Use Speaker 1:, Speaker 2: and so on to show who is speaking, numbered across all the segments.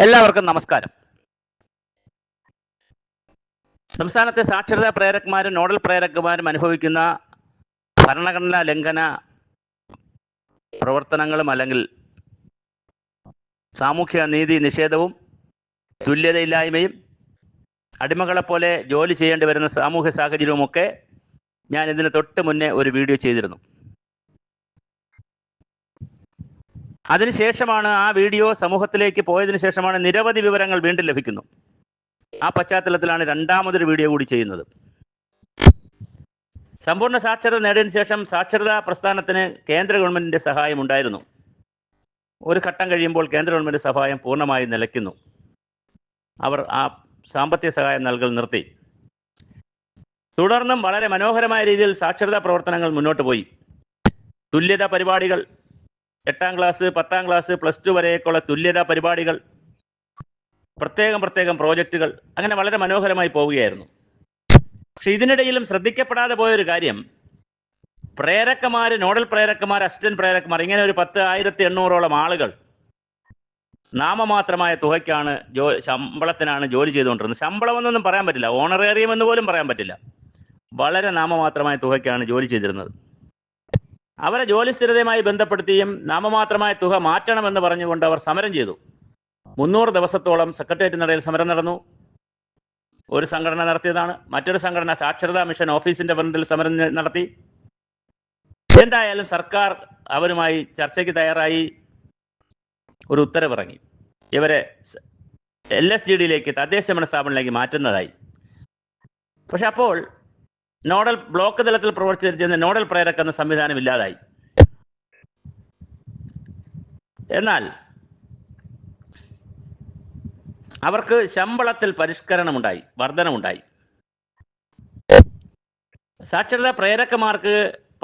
Speaker 1: എല്ലാവർക്കും നമസ്കാരം. സംസ്ഥാനത്തെ സാക്ഷരതാ പ്രേരകന്മാരും നോഡൽ പ്രേരകന്മാരും അനുഭവിക്കുന്ന ഭരണഘടനാ ലംഘന പ്രവർത്തനങ്ങളും അല്ലെങ്കിൽ സാമൂഹ്യ നീതി നിഷേധവും തുല്യതയില്ലായ്മയും അടിമകളെപ്പോലെ ജോലി ചെയ്യേണ്ടി വരുന്ന സാമൂഹ്യ സാഹചര്യവുമൊക്കെ ഞാൻ ഇതിന് തൊട്ട് മുന്നേ ഒരു വീഡിയോ ചെയ്തിരുന്നു. അതിനുശേഷമാണ് ആ വീഡിയോ സമൂഹത്തിലേക്ക് പോയതിനു ശേഷമാണ് നിരവധി വിവരങ്ങൾ വീണ്ടും ലഭിക്കുന്നു. ആ പശ്ചാത്തലത്തിലാണ് രണ്ടാമതൊരു വീഡിയോ കൂടി ചെയ്യുന്നത്. സമ്പൂർണ്ണ സാക്ഷരത നേടിയതിനു ശേഷം സാക്ഷരതാ പ്രസ്ഥാനത്തിന് കേന്ദ്ര ഗവൺമെന്റിന്റെ സഹായം ഉണ്ടായിരുന്നു. ഒരു ഘട്ടം കഴിയുമ്പോൾ കേന്ദ്ര ഗവൺമെന്റ് സഹായം പൂർണ്ണമായി നിലയ്ക്കുന്നു. അവർ ആ സാമ്പത്തിക സഹായം നൽകൽ നിർത്തി. തുടർന്നും വളരെ മനോഹരമായ രീതിയിൽ സാക്ഷരതാ പ്രവർത്തനങ്ങൾ മുന്നോട്ട് പോയി. തുല്യതാ പരിപാടികൾ, 8ാം ക്ലാസ്, 10ാം ക്ലാസ്, +2 വരെയൊക്കെയുള്ള തുല്യതാ പരിപാടികൾ, പ്രത്യേകം പ്രോജക്റ്റുകൾ, അങ്ങനെ വളരെ മനോഹരമായി പോവുകയായിരുന്നു. പക്ഷെ ഇതിനിടയിലും ശ്രദ്ധിക്കപ്പെടാതെ പോയൊരു കാര്യം, പ്രേരകന്മാർ, നോഡൽ പ്രേരകന്മാർ, അസിസ്റ്റന്റ് പ്രേരകന്മാർ, ഇങ്ങനെ ഒരു 10,800ഓളം ആളുകൾ നാമമാത്രമായ തുകയ്ക്കാണ് ശമ്പളത്തിനാണ് ജോലി ചെയ്തുകൊണ്ടിരുന്നത്. ശമ്പളമെന്നൊന്നും പറയാൻ പറ്റില്ല, ഓണറേറിയം എന്ന് പോലും പറയാൻ പറ്റില്ല. വളരെ നാമമാത്രമായ തുകയ്ക്കാണ് ജോലി ചെയ്തിരുന്നത്. അവരെ ജോലി സ്ഥിരതയുമായി ബന്ധപ്പെടുത്തിയും നാമമാത്രമായ തുക മാറ്റണമെന്ന് പറഞ്ഞുകൊണ്ട് അവർ സമരം ചെയ്തു. 300 ദിവസത്തോളം സെക്രട്ടേറിയറ്റ് നടയിൽ സമരം നടന്നു. ഒരു സംഘടന നടത്തിയതാണ്. മറ്റൊരു സംഘടന സാക്ഷരതാ മിഷൻ ഓഫീസിന്റെ ഫ്രണ്ടിൽ സമരം നടത്തി. എന്തായാലും സർക്കാർ അവരുമായി ചർച്ചയ്ക്ക് തയ്യാറായി ഒരു ഉത്തരവിറങ്ങി. ഇവരെ LSGDയിലേക്ക്, തദ്ദേശ ഭരണ സ്ഥാപനങ്ങളിലേക്ക് മാറ്റുന്നതായി. പക്ഷെ അപ്പോൾ നോഡൽ ബ്ലോക്ക് തലത്തിൽ പ്രവർത്തിച്ചിരുന്ന നോഡൽ പ്രേരക് എന്ന സംവിധാനം ഇല്ലാതായി. എന്നാൽ അവർക്ക് ശമ്പളത്തിൽ പരിഷ്കരണമുണ്ടായി, വർധനമുണ്ടായി. സാക്ഷരതാ പ്രേരകന്മാർക്ക്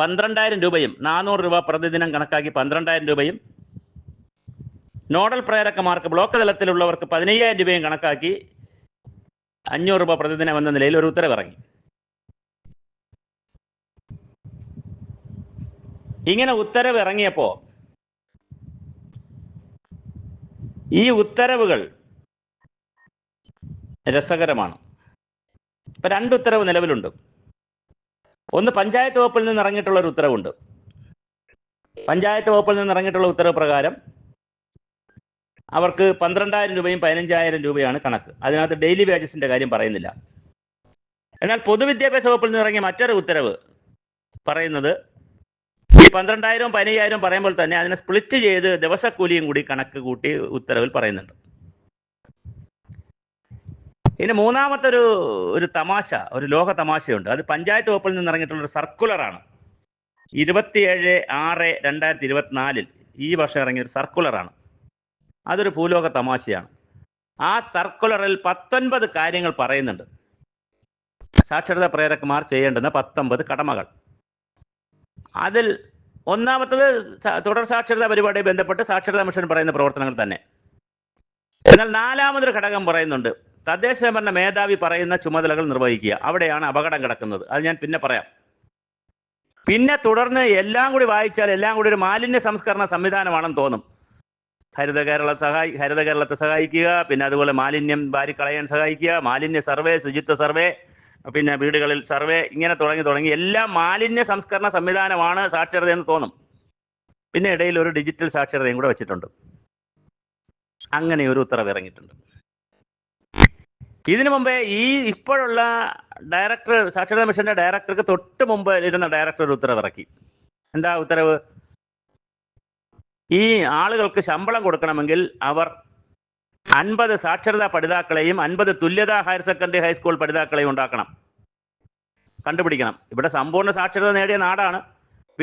Speaker 1: 12,000 രൂപയും 400 രൂപ പ്രതിദിനം കണക്കാക്കി 12,000 രൂപയും, നോഡൽ പ്രേരകന്മാർക്ക് ബ്ലോക്ക് തലത്തിലുള്ളവർക്ക് 15,000 രൂപയും കണക്കാക്കി 500 രൂപ പ്രതിദിനം എന്ന നിലയിൽ ഒരു ഉത്തരവിറങ്ങി. ഇങ്ങനെ ഉത്തരവ് ഇറങ്ങിയപ്പോൾ ഈ ഉത്തരവുകൾ രസകരമാണ്. ഇപ്പൊ 2 ഉത്തരവ് നിലവിലുണ്ട്. ഒന്ന് പഞ്ചായത്ത് വകുപ്പിൽ നിന്ന് ഇറങ്ങിയിട്ടുള്ള ഒരു ഉത്തരവുണ്ട്. പഞ്ചായത്ത് വകുപ്പിൽ നിന്ന് ഇറങ്ങിയിട്ടുള്ള ഉത്തരവ് പ്രകാരം അവർക്ക് 12,000 രൂപയും 15,000 രൂപയാണ് കണക്ക്. അതിനകത്ത് ഡെയിലി വേജസിന്റെ കാര്യം പറയുന്നില്ല. എന്നാൽ പൊതുവിദ്യാഭ്യാസ വകുപ്പിൽ നിന്ന് ഇറങ്ങിയ മറ്റൊരു ഉത്തരവ് പറയുന്നത് ഈ 12,000ഉം 15,000ഉം പറയുമ്പോൾ തന്നെ അതിനെ സ്പ്ലിറ്റ് ചെയ്ത് ദിവസക്കൂലിയും കൂടി കണക്ക് കൂട്ടി ഉത്തരവിൽ പറയുന്നുണ്ട്. ഇനി മൂന്നാമത്തെ ഒരു തമാശ, ഒരു ലോക തമാശയുണ്ട്. അത് പഞ്ചായത്ത് വകുപ്പിൽ നിന്ന് ഇറങ്ങിയിട്ടുള്ള ഒരു സർക്കുലറാണ്. 27/6/2024 ഈ വർഷം ഇറങ്ങിയ ഒരു സർക്കുലറാണ്. അതൊരു ഭൂലോക തമാശയാണ്. ആ സർക്കുലറിൽ 19 കാര്യങ്ങൾ പറയുന്നുണ്ട്. സാക്ഷരതാ പ്രേരകന്മാർ ചെയ്യേണ്ടുന്ന 19 കടമകൾ. അതിൽ ഒന്നാമത്തത് തുടർ സാക്ഷരതാ പരിപാടിയെ ബന്ധപ്പെട്ട് സാക്ഷരതാ മിഷൻ പറയുന്ന പ്രവർത്തനങ്ങൾ തന്നെ. എന്നാൽ 4ാമതൊരു ഘടകം പറയുന്നുണ്ട്, തദ്ദേശ ഭരണ മേധാവി പറയുന്ന ചുമതലകൾ നിർവഹിക്കുക. അവിടെയാണ് അപകടം കിടക്കുന്നത്. അത് ഞാൻ പിന്നെ പറയാം. പിന്നെ തുടർന്ന് എല്ലാം കൂടി വായിച്ചാൽ എല്ലാം കൂടി ഒരു മാലിന്യ സംസ്കരണ സംവിധാനമാണെന്ന് തോന്നും. ഹരിത കേരളത്തെ സഹായിക്കുക, പിന്നെ അതുപോലെ മാലിന്യം വാരിക്കളയാൻ സഹായിക്കുക, മാലിന്യ സർവേ, ശുചിത്വ സർവേ, പിന്നെ വീടുകളിൽ സർവേ, ഇങ്ങനെ തുടങ്ങി എല്ലാം മാലിന്യ സംസ്കരണ സംവിധാനമാണ് സാക്ഷരത എന്ന് തോന്നും. പിന്നെ ഇടയിൽ ഒരു ഡിജിറ്റൽ സാക്ഷരതയും കൂടെ വെച്ചിട്ടുണ്ട്. അങ്ങനെ ഒരു ഉത്തരവ് ഇറങ്ങിയിട്ടുണ്ട്. ഇതിനു മുമ്പേ ഈ ഇപ്പോഴുള്ള ഡയറക്ടർ, സാക്ഷരതാ മിഷന്റെ ഡയറക്ടർക്ക് തൊട്ട് മുമ്പ് ഇരുന്ന ഡയറക്ടർ ഒരു ഉത്തരവ് ഇറക്കി. എന്താ ഉത്തരവ്? ഈ ആളുകൾക്ക് ശമ്പളം കൊടുക്കണമെങ്കിൽ അവർ 50 സാക്ഷരതാ പഠിതാക്കളെയും 50 തുല്യതാ ഹയർ സെക്കൻഡറി ഹൈസ്കൂൾ പഠിതാക്കളെയും കണ്ടുപിടിക്കണം. ഇവിടെ സമ്പൂർണ്ണ സാക്ഷരത നേടിയ നാടാണ്.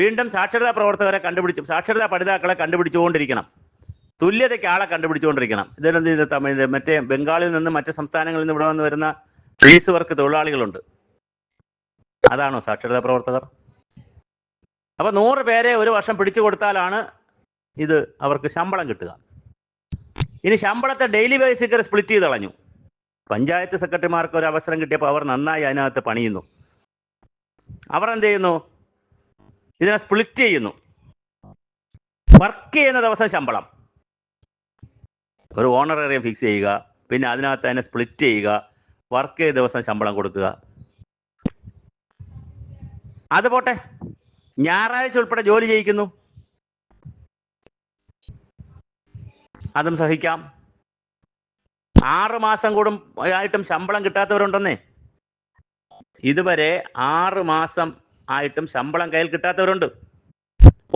Speaker 1: വീണ്ടും സാക്ഷരതാ പ്രവർത്തകരെ സാക്ഷരതാ പഠിതാക്കളെ കണ്ടുപിടിച്ചുകൊണ്ടിരിക്കണം. തുല്യതയ്ക്ക് ആളെ കണ്ടുപിടിച്ചുകൊണ്ടിരിക്കണം. ഇതിനെന്ത് തമിഴ്, മറ്റേ ബംഗാളിൽ നിന്ന് മറ്റ് സംസ്ഥാനങ്ങളിൽ നിന്ന് ഇവിടെ വന്ന് വരുന്ന പീസ് വർക്ക് തൊഴിലാളികളുണ്ട്. അതാണോ സാക്ഷരതാ പ്രവർത്തകർ? അപ്പൊ 100 പേരെ ഒരു വർഷം പിടിച്ചു കൊടുത്താലാണ് ഇത് അവർക്ക് ശമ്പളം കിട്ടുക. ഇനി ശമ്പളത്തെ ഡെയിലി ബേസിക്കൽ സ്പ്ലിറ്റ് ചെയ്ത് കളഞ്ഞു. പഞ്ചായത്ത് സെക്രട്ടറിമാർക്ക് ഒരു അവസരം കിട്ടിയപ്പോൾ അവർ നന്നായി അതിനകത്ത് പണിയുന്നു. അവർ എന്ത് ചെയ്യുന്നു? ഇതിനെ സ്പ്ലിറ്റ് ചെയ്യുന്നു. വർക്ക് ചെയ്യുന്ന ദിവസം ശമ്പളം, ഒരു ഓണറേറിയം ഫിക്സ് ചെയ്യുക, പിന്നെ അതിനകത്ത് അതിനെ സ്പ്ലിറ്റ് ചെയ്യുക, വർക്ക് ചെയ്ത ദിവസം ശമ്പളം കൊടുക്കുക. അത് പോട്ടെ, ഞായറാഴ്ച ഉൾപ്പെടെ ജോലി ചെയ്യിക്കുന്നു, അതും സഹിക്കാം. 6 മാസം കൂടും ആയിട്ടും ശമ്പളം കിട്ടാത്തവരുണ്ടെന്നേ. ഇതുവരെ 6 മാസം ആയിട്ടും ശമ്പളം കയ്യിൽ കിട്ടാത്തവരുണ്ട്.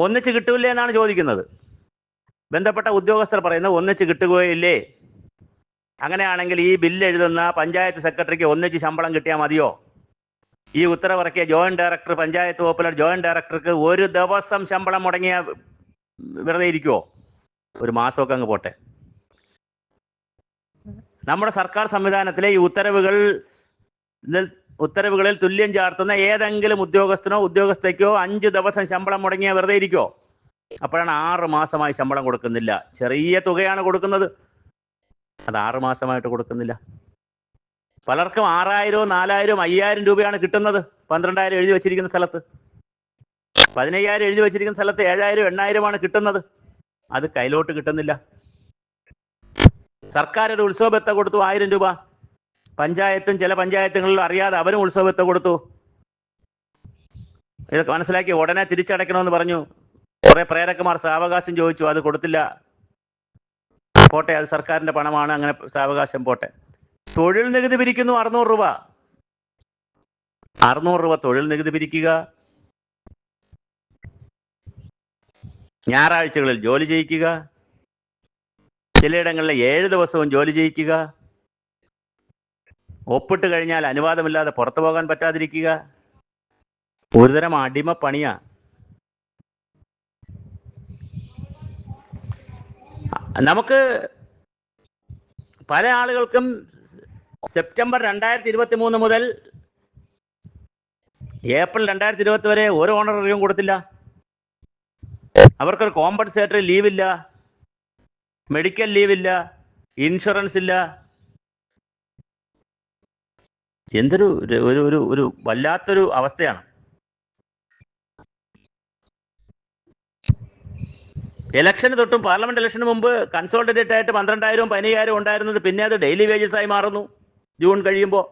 Speaker 1: ഒന്നിച്ച് കിട്ടൂലേ എന്നാണ് ചോദിക്കുന്നത്. ബന്ധപ്പെട്ട ഉദ്യോഗസ്ഥർ പറയുന്നത് ഒന്നിച്ച് കിട്ടുകയില്ലേ. അങ്ങനെയാണെങ്കിൽ ഈ ബില്ല് എഴുതുന്ന പഞ്ചായത്ത് സെക്രട്ടറിക്ക് ഒന്നിച്ച് ശമ്പളം കിട്ടിയാൽ മതിയോ? ഈ ഉത്തരവിറക്കിയ ജോയിന്റ് ഡയറക്ടർ, പഞ്ചായത്ത് വകുപ്പിലെ ജോയിന്റ് ഡയറക്ടർക്ക് ഒരു ദിവസം ശമ്പളം മുടങ്ങിയ വെറുതെ ഇരിക്കുമോ? ഒരു മാസമൊക്കെ അങ്ങ് പോട്ടെ. നമ്മുടെ സർക്കാർ സംവിധാനത്തിലെ ഈ ഉത്തരവുകളിൽ തുല്യം ചാർത്തുന്ന ഏതെങ്കിലും ഉദ്യോഗസ്ഥനോ ഉദ്യോഗസ്ഥയ്ക്കോ 5 ദിവസം ശമ്പളം മുടങ്ങിയ വെറുതെ ഇരിക്കോ? അപ്പോഴാണ് 6 മാസമായി ശമ്പളം കൊടുക്കുന്നില്ല. ചെറിയ തുകയാണ് കൊടുക്കുന്നത്, അത് 6 മാസമായിട്ട് കൊടുക്കുന്നില്ല. പലർക്കും 6000, 4000, 5000 രൂപയാണ് കിട്ടുന്നത്. 12,000 എഴുതി വെച്ചിരിക്കുന്ന സ്ഥലത്ത്, 15,000 എഴുതി വെച്ചിരിക്കുന്ന സ്ഥലത്ത് 7,000, 8,000 കിട്ടുന്നത്. അത് കയ്യിലോട്ട് കിട്ടുന്നില്ല. സർക്കാർ ഒരു ഉത്സവബത്ത കൊടുത്തു 1000 രൂപ. പഞ്ചായത്തും ചില പഞ്ചായത്തുകളിൽ അറിയാതെ അവരും ഉത്സവബത്ത കൊടുത്തു. ഇതൊക്കെ മനസ്സിലാക്കി ഉടനെ തിരിച്ചടയ്ക്കണമെന്ന് പറഞ്ഞു. കുറെ പ്രേരകമാർ സാവകാശം ചോദിച്ചു, അത് കൊടുത്തില്ല. പോട്ടെ, അത് സർക്കാരിന്റെ പണമാണ്, അങ്ങനെ സാവകാശം പോട്ടെ. തൊഴിൽ നികുതി പിരിക്കുന്നു 600 രൂപ. 600 രൂപ തൊഴിൽ നികുതി പിരിക്കുക, ഞായറാഴ്ചകളിൽ ജോലി ചെയ്യിക്കുക, ചിലയിടങ്ങളിലെ 7 ദിവസവും ജോലി ചെയ്യിക്കുക, ഒപ്പിട്ട് കഴിഞ്ഞാൽ അനുവാദമില്ലാതെ പുറത്തു പോകാൻ പറ്റാതിരിക്കുക. ഒരുതരം അടിമ പണിയാ. നമുക്ക് പല ആളുകൾക്കും സെപ്റ്റംബർ 2023 മുതൽ ഏപ്രിൽ 2020 വരെ ഒരു ഓണറേറിയം കൊടുത്തില്ല. അവർക്കൊരു കോമ്പൻസേറ്ററി ലീവില്ല, മെഡിക്കൽ ലീവില്ല, ഇൻഷുറൻസ് ഇല്ല. എന്തൊരു ഒരു വല്ലാത്തൊരു അവസ്ഥയാണ്. ഇലക്ഷന് തൊട്ടും പാർലമെന്റ് ഇലക്ഷന് മുമ്പ് കൺസോൾട്ടേറ്റ് ആയിട്ട് 12,000, 15,000 ഉണ്ടായിരുന്നത് പിന്നെ അത് ഡെയിലി വേജസ് ആയി മാറുന്നു ജൂൺ കഴിയുമ്പോൾ.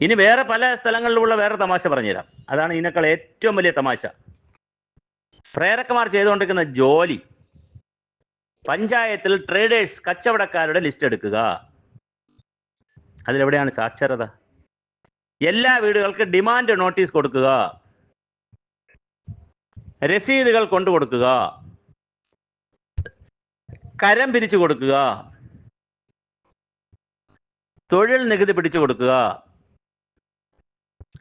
Speaker 1: ഇനി വേറെ പല സ്ഥലങ്ങളിലുള്ള വേറെ തമാശ പറഞ്ഞുതരാം. അതാണ് ഇതിനേക്കാൾ ഏറ്റവും വലിയ തമാശ. പ്രേരകമാർ ചെയ്തുകൊണ്ടിരിക്കുന്ന ജോലി, പഞ്ചായത്തിൽ ട്രേഡേഴ്സ്, കച്ചവടക്കാരുടെ ലിസ്റ്റ് എടുക്കുക. അതിലെവിടെയാണ് സാക്ഷരത? എല്ലാ വീടുകൾക്ക് ഡിമാൻഡ് നോട്ടീസ് കൊടുക്കുക, രസീതുകൾ കൊണ്ടു കൊടുക്കുക, കരം പിരിച്ചു കൊടുക്കുക, തൊഴിൽ നികുതി പിടിച്ചു കൊടുക്കുക,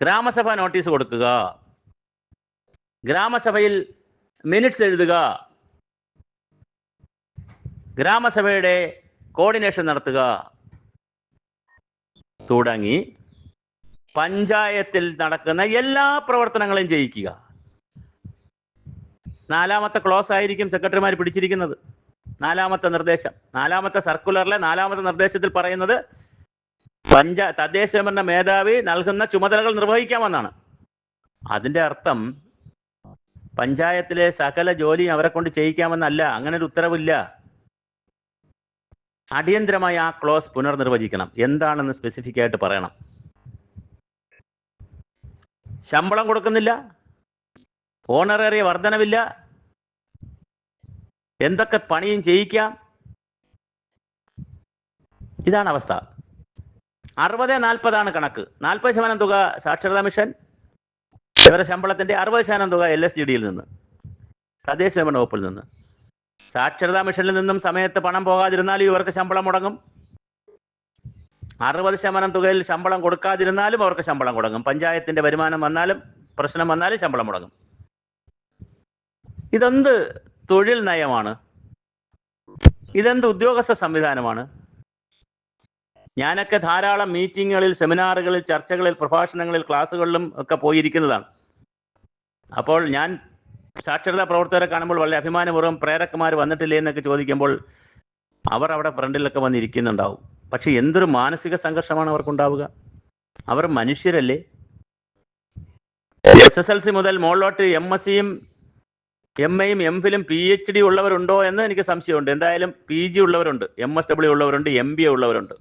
Speaker 1: ഗ്രാമസഭ നോട്ടീസ് കൊടുക്കുക, ഗ്രാമസഭയിൽ മിനിറ്റ്സ് എഴുതുക, ഗ്രാമസഭയുടെ കോർഡിനേഷൻ നടത്തുക തുടങ്ങി പഞ്ചായത്തിൽ നടക്കുന്ന എല്ലാ പ്രവർത്തനങ്ങളും ചെയ്യിക്കുക. 4ാമത്തെ ക്ലോസ് ആയിരിക്കും സെക്രട്ടറിമാർ പിടിച്ചിരിക്കുന്നത്. 4ാമത്തെ നിർദ്ദേശം, 4ാമത്തെ സർക്കുലറിലെ 4ാമത്തെ നിർദ്ദേശത്തിൽ പറയുന്നത് തദ്ദേശ സ്വയംഭരണ മേധാവി നൽകുന്ന ചുമതലകൾ നിർവഹിക്കാമെന്നാണ്. അതിന്റെ അർത്ഥം പഞ്ചായത്തിലെ സകല ജോലിയും അവരെ കൊണ്ട് ചെയ്യിക്കാമെന്നല്ല. അങ്ങനെ ഒരു ഉത്തരവില്ല. അടിയന്തരമായി ആ ക്ലോസ് പുനർനിർവചിക്കണം. എന്താണെന്ന് സ്പെസിഫിക് ആയിട്ട് പറയണം. ശമ്പളം കൊടുക്കുന്നില്ല, ഓണറേറിയ വർധനവില്ല, എന്തൊക്കെ പണിയും ചെയ്യിക്കാം. ഇതാണ് അവസ്ഥ. 60-40 കണക്ക്. 40% തുക സാക്ഷരതാ മിഷൻ, ഇവരുടെ ശമ്പളത്തിന്റെ 60% തുക LSGDയിൽ നിന്ന്, തദ്ദേശ സ്വയംഭരണ വകുപ്പിൽ നിന്ന്. സാക്ഷരതാ മിഷനിൽ നിന്നും സമയത്ത് പണം പോകാതിരുന്നാലും ഇവർക്ക് ശമ്പളം മുടങ്ങും. 60% തുകയിൽ ശമ്പളം കൊടുക്കാതിരുന്നാലും അവർക്ക് ശമ്പളം മുടങ്ങും. പഞ്ചായത്തിന്റെ വരുമാനം വന്നാലും പ്രശ്നം വന്നാലും ശമ്പളം മുടങ്ങും. ഇതെന്ത് തൊഴിൽ നയമാണ്? ഇതെന്ത് ഉദ്യോഗസ്ഥ സംവിധാനമാണ്? ഞാനൊക്കെ ധാരാളം മീറ്റിങ്ങുകളിൽ, സെമിനാറുകളിൽ, ചർച്ചകളിൽ, പ്രഭാഷണങ്ങളിൽ, ക്ലാസ്സുകളിലും ഒക്കെ പോയിരിക്കുന്നതാണ്. അപ്പോൾ ഞാൻ സാക്ഷരതാ പ്രവർത്തകരെ കാണുമ്പോൾ വളരെ അഭിമാനപൂർവ്വം പ്രേരകമാർ വന്നിട്ടില്ലേ എന്നൊക്കെ ചോദിക്കുമ്പോൾ അവർ അവിടെ ഫ്രണ്ടിലൊക്കെ വന്നിരിക്കുന്നുണ്ടാവും. പക്ഷെ എന്തൊരു മാനസിക സംഘർഷമാണ് അവർക്കുണ്ടാവുക. അവർ മനുഷ്യരല്ലേ? SSLC മുതൽ മുകളിലോട്ട് MSc യും MAയും MPhilഉം PhD ഉള്ളവരുണ്ടോ എന്ന് എനിക്ക് സംശയമുണ്ട്. എന്തായാലും PG ഉള്ളവരുണ്ട്, MSW ഉള്ളവരുണ്ട്, MBA ഉള്ളവരുണ്ട്.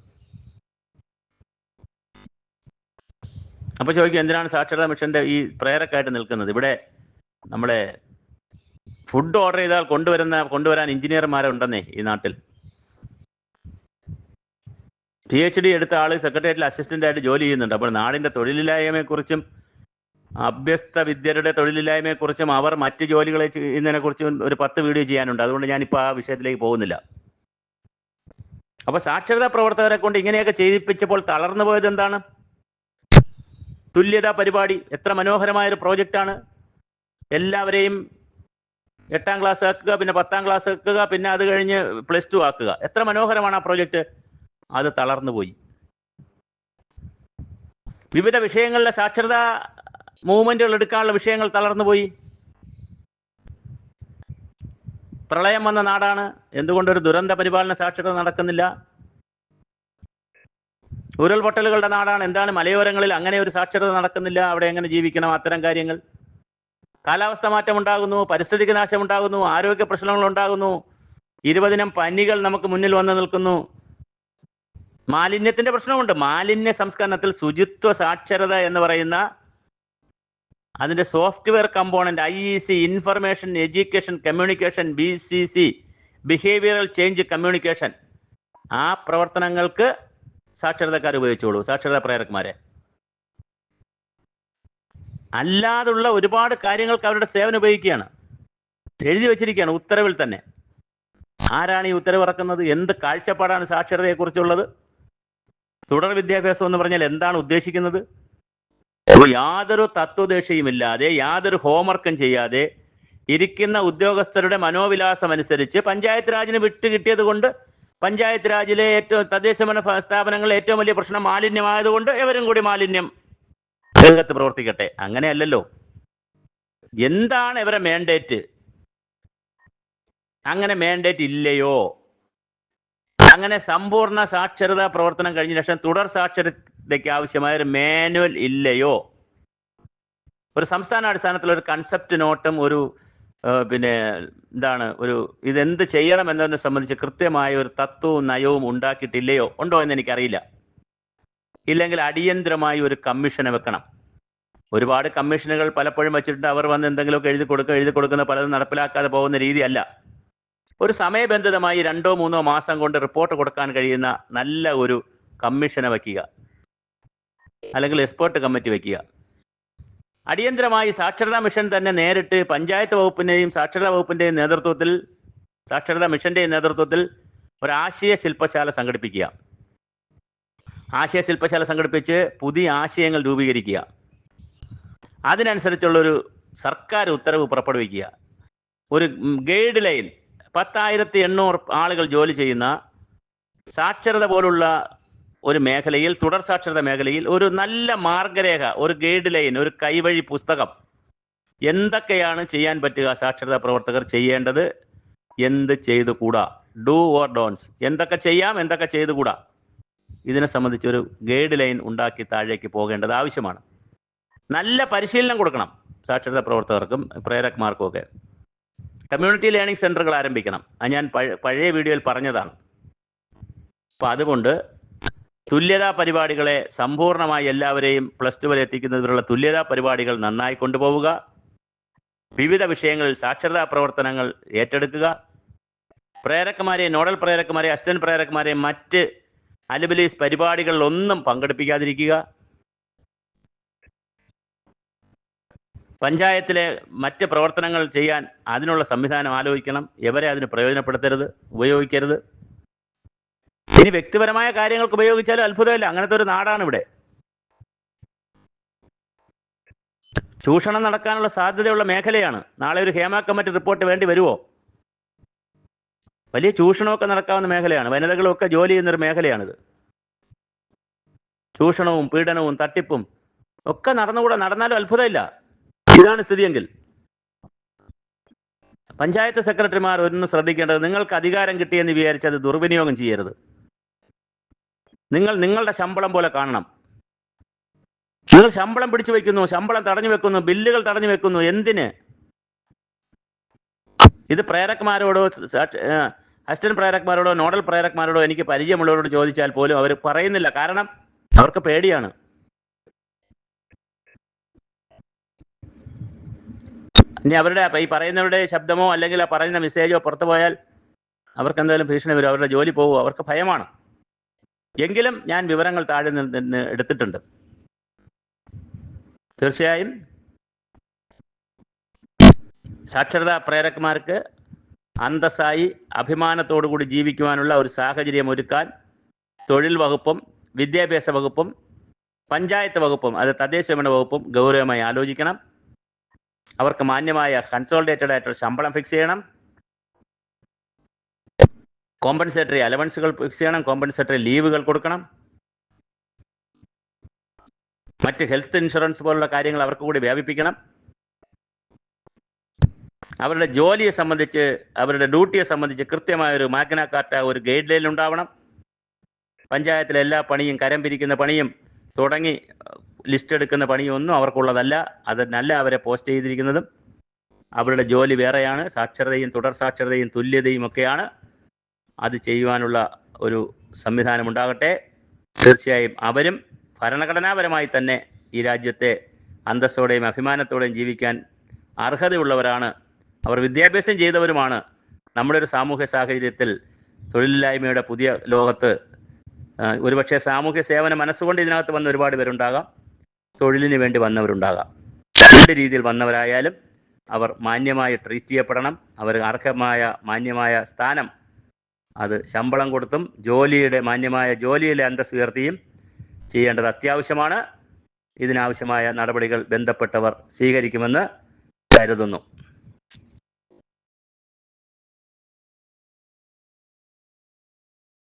Speaker 1: അപ്പൊ ചോദിക്കും, എന്തിനാണ് സാക്ഷരതാ മിഷന്റെ ഈ പ്രേരക്കായിട്ട് നിൽക്കുന്നത്? ഇവിടെ നമ്മളെ ഫുഡ് ഓർഡർ ചെയ്താൽ കൊണ്ടുവരാൻ എഞ്ചിനീയർമാരുണ്ടെന്നേ ഈ നാട്ടിൽ. PhD എടുത്ത ആള് സെക്രട്ടേറിയറ്റിൽ അസിസ്റ്റന്റ് ആയിട്ട് ജോലി ചെയ്യുന്നുണ്ട്. അപ്പോൾ നാടിന്റെ തൊഴിലില്ലായ്മയെക്കുറിച്ചും അഭ്യസ്ത വിദ്യരുടെ തൊഴിലില്ലായ്മയെക്കുറിച്ചും അവർ മറ്റ് ജോലികളെ ചെയ്യുന്നതിനെക്കുറിച്ചും ഒരു 10 വീഡിയോ ചെയ്യാനുണ്ട്. അതുകൊണ്ട് ഞാനിപ്പോൾ ആ വിഷയത്തിലേക്ക് പോകുന്നില്ല. അപ്പൊ സാക്ഷരതാ പ്രവർത്തകരെ കൊണ്ട് ഇങ്ങനെയൊക്കെ ചെയ്യിപ്പിച്ചപ്പോൾ തളർന്നു പോയത് എന്താണ്? തുല്യതാ പരിപാടി എത്ര മനോഹരമായൊരു പ്രോജക്റ്റാണ്. എല്ലാവരെയും 8ാം ക്ലാസ് ആക്കുക, പിന്നെ 10ാം ക്ലാസ് ആക്കുക, പിന്നെ അത് കഴിഞ്ഞ് +2 ആക്കുക. എത്ര മനോഹരമാണ് ആ പ്രോജക്റ്റ്. അത് തളർന്നുപോയി. വിവിധ വിഷയങ്ങളിലെ സാക്ഷരതാ മൂവ്മെന്റുകൾ എടുക്കാനുള്ള വിഷയങ്ങൾ തളർന്നുപോയി. പ്രളയം വന്ന നാടാണ്. എന്തുകൊണ്ടൊരു ദുരന്ത പരിപാലന സാക്ഷരത നടക്കുന്നില്ല? ഉരുൾപൊട്ടലുകളുടെ നാടാണ്. എന്താണ് മലയോരങ്ങളിൽ അങ്ങനെ ഒരു സാക്ഷരത നടക്കുന്നില്ല? അവിടെ എങ്ങനെ ജീവിക്കണം? അത്തരം കാര്യങ്ങൾ. കാലാവസ്ഥ മാറ്റം ഉണ്ടാകുന്നു, പരിസ്ഥിതിക്ക് നാശം ഉണ്ടാകുന്നു, ആരോഗ്യ പ്രശ്നങ്ങൾ ഉണ്ടാകുന്നു, 20 ഇനം പനികൾ നമുക്ക് മുന്നിൽ വന്നു നിൽക്കുന്നു. മാലിന്യത്തിന്റെ പ്രശ്നമുണ്ട്. മാലിന്യ സംസ്കരണത്തിൽ ശുചിത്വ സാക്ഷരത എന്ന് പറയുന്ന അതിന്റെ software component IEC, information education communication, BCC, behavioural change communication, ആ പ്രവർത്തനങ്ങൾക്ക് സാക്ഷരതക്കാർ ഉപയോഗിച്ചോളൂ, സാക്ഷരതാ പ്രേരകന്മാരെ. അല്ലാതുള്ള ഒരുപാട് കാര്യങ്ങൾക്ക് അവരുടെ സേവനം ഉപയോഗിക്കുകയാണ്. എഴുതി വെച്ചിരിക്കുകയാണ് ഉത്തരവിൽ തന്നെ. ആരാണ് ഈ ഉത്തരവ് ഇറക്കുന്നത്? എന്ത് കാഴ്ചപ്പാടാണ് സാക്ഷരതയെക്കുറിച്ചുള്ളത്? തുടർ വിദ്യാഭ്യാസം എന്ന് പറഞ്ഞാൽ എന്താണ് ഉദ്ദേശിക്കുന്നത്? യാതൊരു തത്വദേശയുമില്ലാതെ, യാതൊരു ഹോംവർക്കും ചെയ്യാതെ ഇരിക്കുന്ന ഉദ്യോഗസ്ഥരുടെ മനോവിലാസം അനുസരിച്ച് പഞ്ചായത്ത് രാജിന് വിട്ട് കിട്ടിയത് കൊണ്ട് പഞ്ചായത്ത് രാജിലെ തദ്ദേശഭരണ സ്ഥാപനങ്ങളിലെ ഏറ്റവും വലിയ പ്രശ്നം മാലിന്യമായതുകൊണ്ട് എവരും കൂടി മാലിന്യം രംഗത്ത് പ്രവർത്തിക്കട്ടെ. അങ്ങനെയല്ലല്ലോ. എന്താണ് ഇവരെ മാൻഡേറ്റ്? അങ്ങനെ മാൻഡേറ്റ് ഇല്ലയോ? അങ്ങനെ സമ്പൂർണ്ണ സാക്ഷരതാ പ്രവർത്തനം കഴിഞ്ഞ ശേഷം തുടർ സാക്ഷരതയ്ക്ക് ആവശ്യമായ ഒരു മാനുവൽ ഇല്ലയോ? ഒരു സംസ്ഥാനാടിസ്ഥാനത്തിൽ ഒരു കൺസെപ്റ്റ് നോട്ടും ഒരു ഇതെന്ത് ചെയ്യണം എന്നതിനെ സംബന്ധിച്ച് കൃത്യമായ ഒരു തത്വവും നയവും ഉണ്ടാക്കിയിട്ടില്ലയോ? ഉണ്ടോ എന്ന് എനിക്കറിയില്ല. ഇല്ലെങ്കിൽ അടിയന്തരമായി ഒരു കമ്മീഷനെ വെക്കണം. ഒരുപാട് കമ്മീഷനുകൾ പലപ്പോഴും വെച്ചിട്ടുണ്ട്. അവർ വന്ന് എന്തെങ്കിലുമൊക്കെ എഴുതി കൊടുക്കുന്ന പലതും നടപ്പിലാക്കാതെ പോകുന്ന രീതിയല്ല. ഒരു സമയബന്ധിതമായി 2-3 മാസം കൊണ്ട് റിപ്പോർട്ട് കൊടുക്കാൻ കഴിയുന്ന നല്ല ഒരു കമ്മീഷനെ വയ്ക്കുക, അല്ലെങ്കിൽ എക്സ്പേർട്ട് കമ്മിറ്റി വയ്ക്കുക. അടിയന്തരമായി സാക്ഷരതാ മിഷൻ തന്നെ നേരിട്ട് പഞ്ചായത്ത് വകുപ്പിന്റെയും സാക്ഷരതാ വകുപ്പിന്റെയും നേതൃത്വത്തിൽ, സാക്ഷരതാ മിഷന്റെയും നേതൃത്വത്തിൽ ഒരു ആശയ ശില്പശാല സംഘടിപ്പിക്കുക. ആശയ ശില്പശാല സംഘടിപ്പിച്ച് പുതിയ ആശയങ്ങൾ രൂപീകരിക്കുക. അതിനനുസരിച്ചുള്ളൊരു സർക്കാർ ഉത്തരവ് പുറപ്പെടുവിക്കുക. ഒരു ഗൈഡ് ലൈൻ, 10,800 ആളുകൾ ജോലി ചെയ്യുന്ന സാക്ഷരത പോലുള്ള ഒരു മേഖലയിൽ, തുടർ സാക്ഷരത മേഖലയിൽ ഒരു നല്ല മാർഗരേഖ, ഒരു ഗൈഡ് ലൈൻ, ഒരു കൈവഴി പുസ്തകം. എന്തൊക്കെയാണ് ചെയ്യാൻ പറ്റുക? സാക്ഷരതാ പ്രവർത്തകർ ചെയ്യേണ്ടത്, എന്ത് ചെയ്തുകൂടാ, ഡു ഓർ ഡോൺസ്, എന്തൊക്കെ ചെയ്യാം, എന്തൊക്കെ ചെയ്തുകൂടാ, ഇതിനെ സംബന്ധിച്ചൊരു ഗൈഡ് ലൈൻ ഉണ്ടാക്കി താഴേക്ക് പോകേണ്ടത് ആവശ്യമാണ്. നല്ല പരിശീലനം കൊടുക്കണം സാക്ഷരതാ പ്രവർത്തകർക്കും പ്രേരകന്മാർക്കും ഒക്കെ. കമ്മ്യൂണിറ്റി ലേണിംഗ് സെന്ററുകൾ ആരംഭിക്കണം. അത് ഞാൻ പഴയ വീഡിയോയിൽ പറഞ്ഞതാണ്. അപ്പം അതുകൊണ്ട് തുല്യതാ പരിപാടികളെ സമ്പൂർണ്ണമായി എല്ലാവരെയും +2 വരെ എത്തിക്കുന്നതിനുള്ള തുല്യതാ പരിപാടികൾ നന്നായി കൊണ്ടുപോവുക. വിവിധ വിഷയങ്ങളിൽ സാക്ഷരതാ പ്രവർത്തനങ്ങൾ ഏറ്റെടുക്കുക. പ്രേരകന്മാരെ, നോഡൽ പ്രേരകന്മാരെ, അസിസ്റ്റന്റ് പ്രേരകന്മാരെ മറ്റ് അലിബിലീസ് പരിപാടികളിലൊന്നും പങ്കെടുപ്പിക്കാതിരിക്കുക. പഞ്ചായത്തിലെ മറ്റ് പ്രവർത്തനങ്ങൾ ചെയ്യാൻ അതിനുള്ള സംവിധാനം ആലോചിക്കണം. എവരെ അതിന് പ്രയോജനപ്പെടുത്തരുത്, ഉപയോഗിക്കരുത്. ഇനി വ്യക്തിപരമായ കാര്യങ്ങൾക്ക് ഉപയോഗിച്ചാലും അത്ഭുതമില്ല. അങ്ങനത്തെ ഒരു നാടാണ് ഇവിടെ. ചൂഷണം നടക്കാനുള്ള സാധ്യതയുള്ള മേഖലയാണ്. നാളെ ഒരു ഹേമ കമ്മിറ്റി റിപ്പോർട്ട് വേണ്ടി വരുമോ? വലിയ ചൂഷണമൊക്കെ നടക്കാവുന്ന മേഖലയാണ്. വനിതകളൊക്കെ ജോലി ചെയ്യുന്നൊരു മേഖലയാണിത്. ചൂഷണവും പീഡനവും തട്ടിപ്പും ഒക്കെ നടന്നാലും അത്ഭുതമില്ല. ഇതാണ് സ്ഥിതിയെങ്കിൽ പഞ്ചായത്ത് സെക്രട്ടറിമാർ ഒന്ന് ശ്രദ്ധിക്കേണ്ടത്, നിങ്ങൾക്ക് അധികാരം കിട്ടിയെന്ന് വിചാരിച്ച് അത് ദുർവിനിയോഗം ചെയ്യരുത്. നിങ്ങളുടെ ശമ്പളം പോലെ കാണണം. നിങ്ങൾ ശമ്പളം പിടിച്ചു വെക്കുന്നു, ശമ്പളം തടഞ്ഞു വെക്കുന്നു, ബില്ലുകൾ തടഞ്ഞു വെക്കുന്നു. എന്തിന്? ഇത് പ്രേരക്മാരോടോ അസിസ്റ്റന്റ് പ്രേരക്മാരോടോ നോഡൽ പ്രേരക്മാരോടോ എനിക്ക് പരിചയമുള്ളവരോട് ചോദിച്ചാൽ പോലും അവർ പറയുന്നില്ല. കാരണം അവർക്ക് പേടിയാണ്. ഇനി അവരുടെ ഈ പറയുന്നവരുടെ ശബ്ദമോ അല്ലെങ്കിൽ ആ പറയുന്ന മെസ്സേജോ പുറത്തു പോയാൽ അവർക്ക് എന്തായാലും ഭീഷണി വരും, അവരുടെ ജോലി പോകും, അവർക്ക് ഭയമാണ്. എങ്കിലും ഞാൻ വിവരങ്ങൾ താഴെ നിന്ന് എടുത്തിട്ടുണ്ട്. തീർച്ചയായും സാക്ഷരതാ പ്രേരക്മാർക്ക് അന്തസ്സായി അഭിമാനത്തോടു കൂടി ജീവിക്കുവാനുള്ള ഒരു സാഹചര്യം ഒരുക്കാൻ തൊഴിൽ വകുപ്പും വിദ്യാഭ്യാസ വകുപ്പും പഞ്ചായത്ത് വകുപ്പും, അത് തദ്ദേശഭരണ വകുപ്പും ഗൗരവമായി ആലോചിക്കണം. അവർക്ക് മാന്യമായ കൺസോളിഡേറ്റഡ് ആയിട്ടുള്ള ശമ്പളം ഫിക്സ് ചെയ്യണം, കോമ്പൻസേറ്ററി അലവൻസുകൾ ഫിക്സ് ചെയ്യണം, കോമ്പൻസേറ്ററി ലീവുകൾ കൊടുക്കണം, മറ്റ് ഹെൽത്ത് ഇൻഷുറൻസ് പോലുള്ള കാര്യങ്ങൾ അവർക്ക് കൂടി വ്യാപിപ്പിക്കണം. അവരുടെ ജോലിയെ സംബന്ധിച്ച്, അവരുടെ ഡ്യൂട്ടിയെ സംബന്ധിച്ച് കൃത്യമായൊരു മാഗ്ന കാർട്ട, ഒരു ഗൈഡ് ലൈൻ ഉണ്ടാവണം. പഞ്ചായത്തിലെ എല്ലാ പണിയും, കരം പിരിക്കുന്ന പണിയും തുടങ്ങി ലിസ്റ്റ് എടുക്കുന്ന പണിയും ഒന്നും അവർക്കുള്ളതല്ല. അതല്ല അവരെ പോസ്റ്റ് ചെയ്തിരിക്കുന്നതും. അവരുടെ ജോലി വേറെയാണ്. സാക്ഷരതയും തുടർ സാക്ഷരതയും തുല്യതയും ഒക്കെയാണ്. അത് ചെയ്യുവാനുള്ള ഒരു സംവിധാനം ഉണ്ടാകട്ടെ. തീർച്ചയായും അവരും ഭരണഘടനാപരമായി തന്നെ ഈ രാജ്യത്തെ അന്തസ്സോടെയും അഭിമാനത്തോടെയും ജീവിക്കാൻ അർഹതയുള്ളവരാണ്. അവർ വിദ്യാഭ്യാസം ചെയ്തവരുമാണ്. നമ്മുടെ ഒരു സാമൂഹ്യ സാഹചര്യത്തിൽ തൊഴിലില്ലായ്മയുടെ പുതിയ ലോകത്ത് ഒരുപക്ഷെ സാമൂഹ്യ സേവന മനസ്സുകൊണ്ട് ഇതിനകത്ത് വന്ന ഒരുപാട് പേരുണ്ടാകാം, തൊഴിലിന് വേണ്ടി വന്നവരുണ്ടാകാം. രണ്ട് രീതിയിൽ വന്നവരായാലും അവർ മാന്യമായി ട്രീറ്റ് ചെയ്യപ്പെടണം. അവർ അർഹമായ മാന്യമായ സ്ഥാനം, അത് ശമ്പളം കൊടുത്തും മാന്യമായ ജോലിയിലെ അന്തസ്സ് ഉയർത്തിയും ചെയ്യേണ്ടത് അത്യാവശ്യമാണ്. ഇതിനാവശ്യമായ നടപടികൾ ബന്ധപ്പെട്ടവർ സ്വീകരിക്കുമെന്ന് കരുതുന്നു.